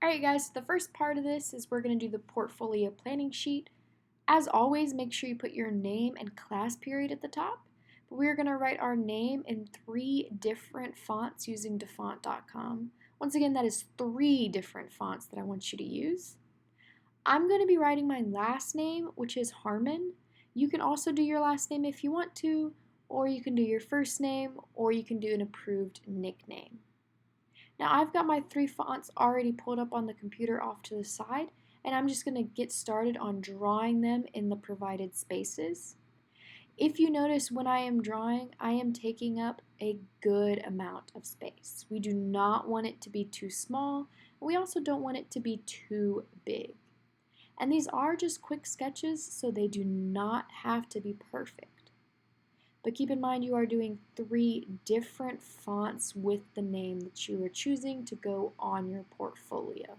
Alright guys, so the first part of this is we're going to do the portfolio planning sheet. As always, make sure you put your name and class period at the top. But we're going to write our name in 3 different fonts using dafont.com. Once again, that is 3 different fonts that I want you to use. I'm going to be writing my last name, which is Harmon. You can also do your last name if you want to, or you can do your first name, or you can do an approved nickname. Now I've got my 3 fonts already pulled up on the computer off to the side, and I'm just going to get started on drawing them in the provided spaces. If you notice when I am drawing, I am taking up a good amount of space. We do not want it to be too small, and we also don't want it to be too big. And these are just quick sketches, so they do not have to be perfect. But keep in mind you are doing 3 different fonts with the name that you are choosing to go on your portfolio.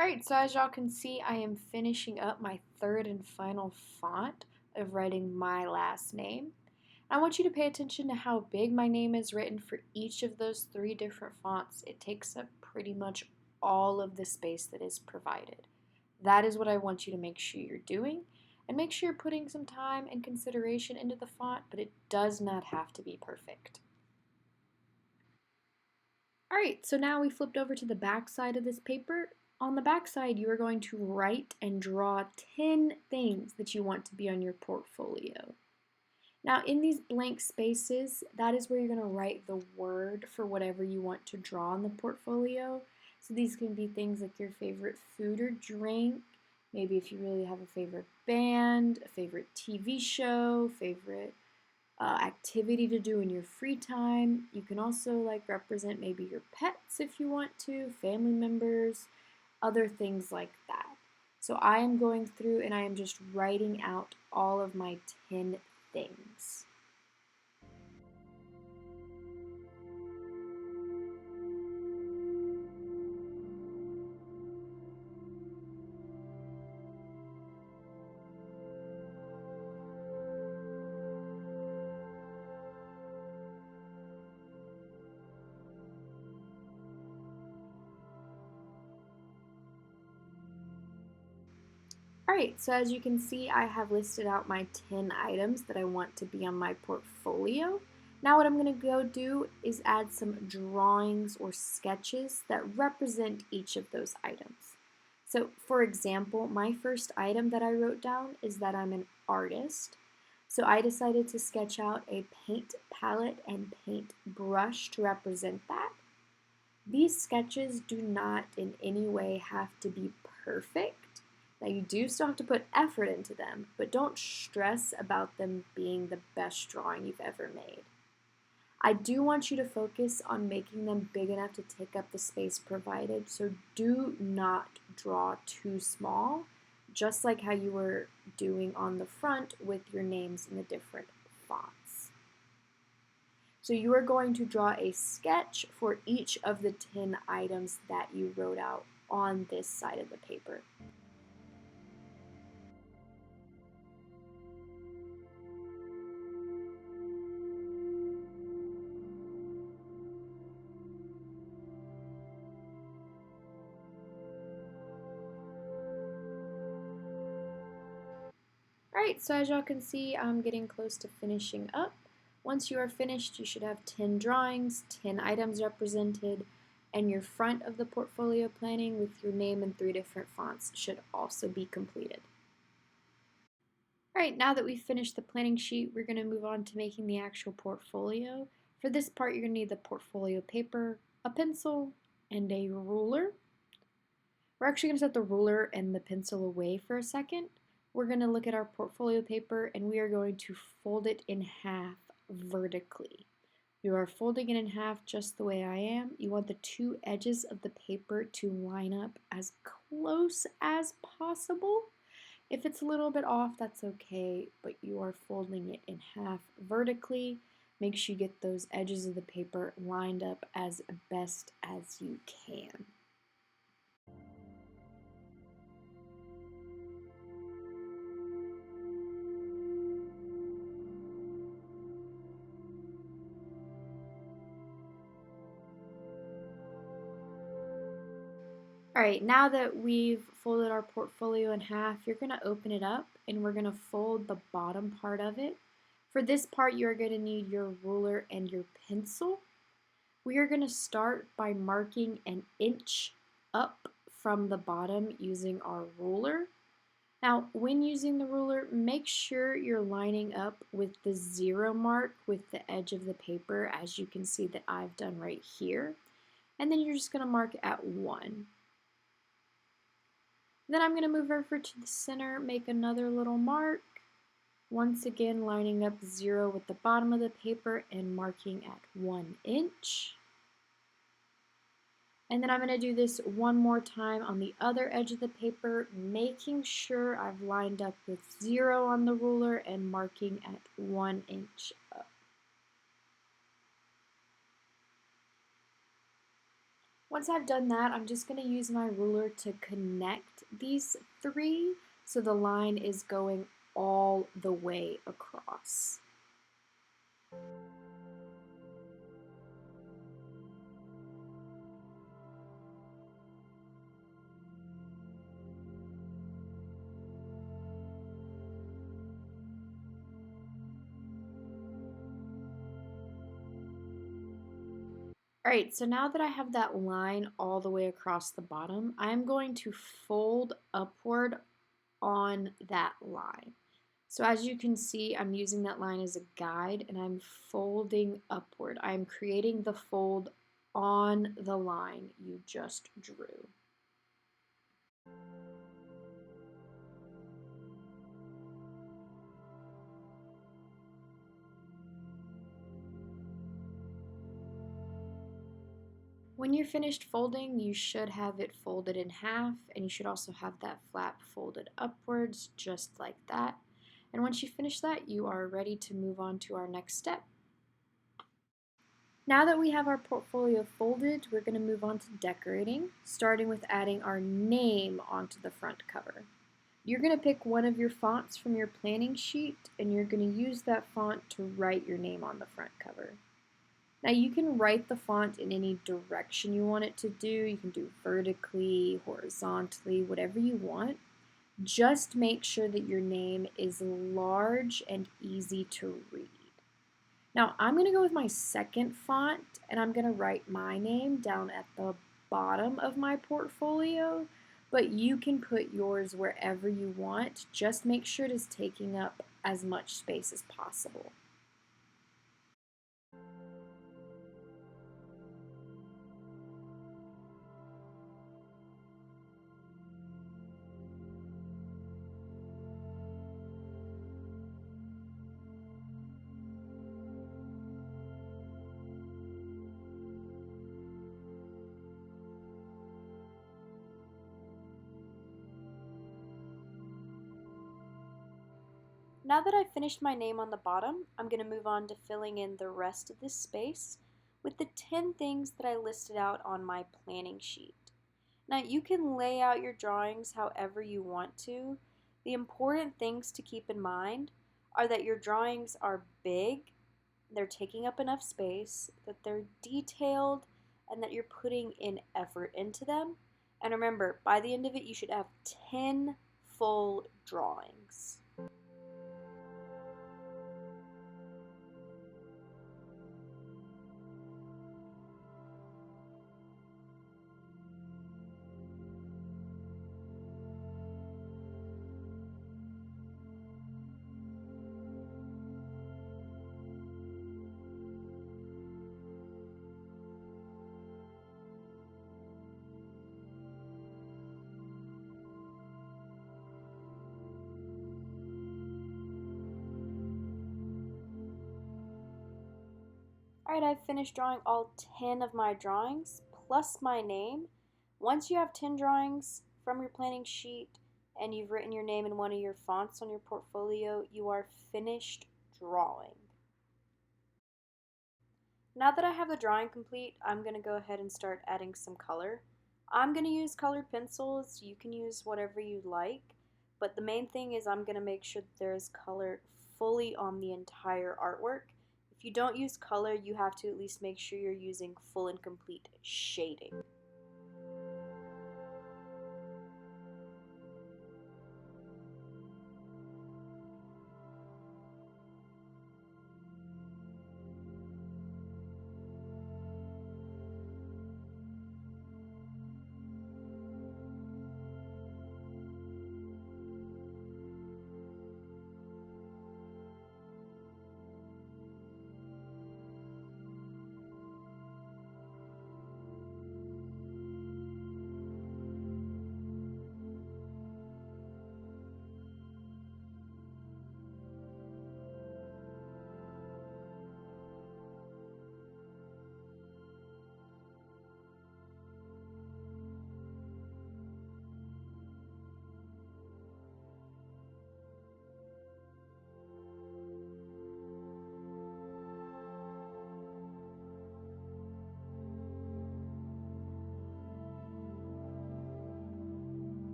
Alright, so as y'all can see, I am finishing up my 3rd and final font of writing my last name. I want you to pay attention to how big my name is written for each of those 3 different fonts. It takes up pretty much all of the space that is provided. That is what I want you to make sure you're doing, and make sure you're putting some time and consideration into the font, but it does not have to be perfect. Alright, so now we flipped over to the back side of this paper. On the back side, you are going to write and draw 10 things that you want to be on your portfolio. Now, in these blank spaces, that is where you're going to write the word for whatever you want to draw on the portfolio. So these can be things like your favorite food or drink, maybe if you really have a favorite band, a favorite TV show, favorite activity to do in your free time. You can also represent maybe your pets if you want to, family members, other things like that. So I am going through and I am just writing out all of my 10 things. Alright, so as you can see, I have listed out my 10 items that I want to be on my portfolio. Now what I'm going to go do is add some drawings or sketches that represent each of those items. So for example, my first item that I wrote down is that I'm an artist. So I decided to sketch out a paint palette and paint brush to represent that. These sketches do not in any way have to be perfect. Now you do still have to put effort into them, but don't stress about them being the best drawing you've ever made. I do want you to focus on making them big enough to take up the space provided, so do not draw too small, just like how you were doing on the front with your names in the different fonts. So you are going to draw a sketch for each of the 10 items that you wrote out on this side of the paper. Alright, so as y'all can see, I'm getting close to finishing up. Once you are finished, you should have 10 drawings, 10 items represented, And your front of the portfolio planning with your name in 3 different fonts should also be completed. All right, now that we've finished the planning sheet, we're going to move on to making the actual portfolio. For this part, you're going to need the portfolio paper, a pencil, and a ruler. We're actually going to set the ruler and the pencil away for a second. We're going to look at our portfolio paper and we are going to fold it in half vertically. You are folding it in half just the way I am. You want the 2 edges of the paper to line up as close as possible. If it's a little bit off, that's okay, but you are folding it in half vertically. Make sure you get those edges of the paper lined up as best as you can. All right, now that we've folded our portfolio in half, you're going to open it up and we're going to fold the bottom part of it. For this part, you're going to need your ruler and your pencil. We are going to start by marking an inch up from the bottom using our ruler. Now, when using the ruler, make sure you're lining up with the 0 mark with the edge of the paper, as you can see that I've done right here. And then you're just going to mark at 1. Then I'm going to move over to the center, make another little mark. Once again, lining up 0 with the bottom of the paper and marking at 1 inch. And then I'm going to do this one more time on the other edge of the paper, making sure I've lined up with 0 on the ruler and marking at 1 inch up. Once I've done that, I'm just going to use my ruler to connect these 3 so the line is going all the way across. All right, so now that I have that line all the way across the bottom, I'm going to fold upward on that line. So as you can see, I'm using that line as a guide and I'm folding upward. I'm creating the fold on the line you just drew. When you're finished folding, you should have it folded in half, and you should also have that flap folded upwards, just like that. And once you finish that, you are ready to move on to our next step. Now that we have our portfolio folded, we're going to move on to decorating, starting with adding our name onto the front cover. You're going to pick one of your fonts from your planning sheet, and you're going to use that font to write your name on the front cover. Now you can write the font in any direction you want it to do. You can do vertically, horizontally, whatever you want. Just make sure that your name is large and easy to read. Now I'm going to go with my second font and I'm going to write my name down at the bottom of my portfolio, but you can put yours wherever you want. Just make sure it is taking up as much space as possible. Now that I've finished my name on the bottom, I'm going to move on to filling in the rest of this space with the 10 things that I listed out on my planning sheet. Now you can lay out your drawings however you want to. The important things to keep in mind are that your drawings are big, they're taking up enough space, that they're detailed, and that you're putting in effort into them. And remember, by the end of it, you should have 10 full drawings. Alright, I've finished drawing all 10 of my drawings, plus my name. Once you have 10 drawings from your planning sheet and you've written your name in one of your fonts on your portfolio, you are finished drawing. Now that I have the drawing complete, I'm going to go ahead and start adding some color. I'm going to use colored pencils. You can use whatever you like, but the main thing is I'm going to make sure that there is color fully on the entire artwork. If you don't use color, you have to at least make sure you're using full and complete shading.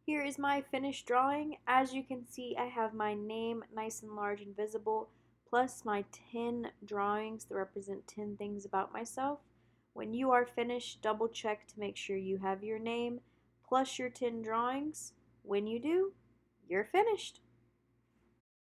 Here is my finished drawing. As you can see, I have my name nice and large and visible, plus my 10 drawings that represent 10 things about myself. When you are finished, double check to make sure you have your name plus your 10 drawings. When you do, you're finished.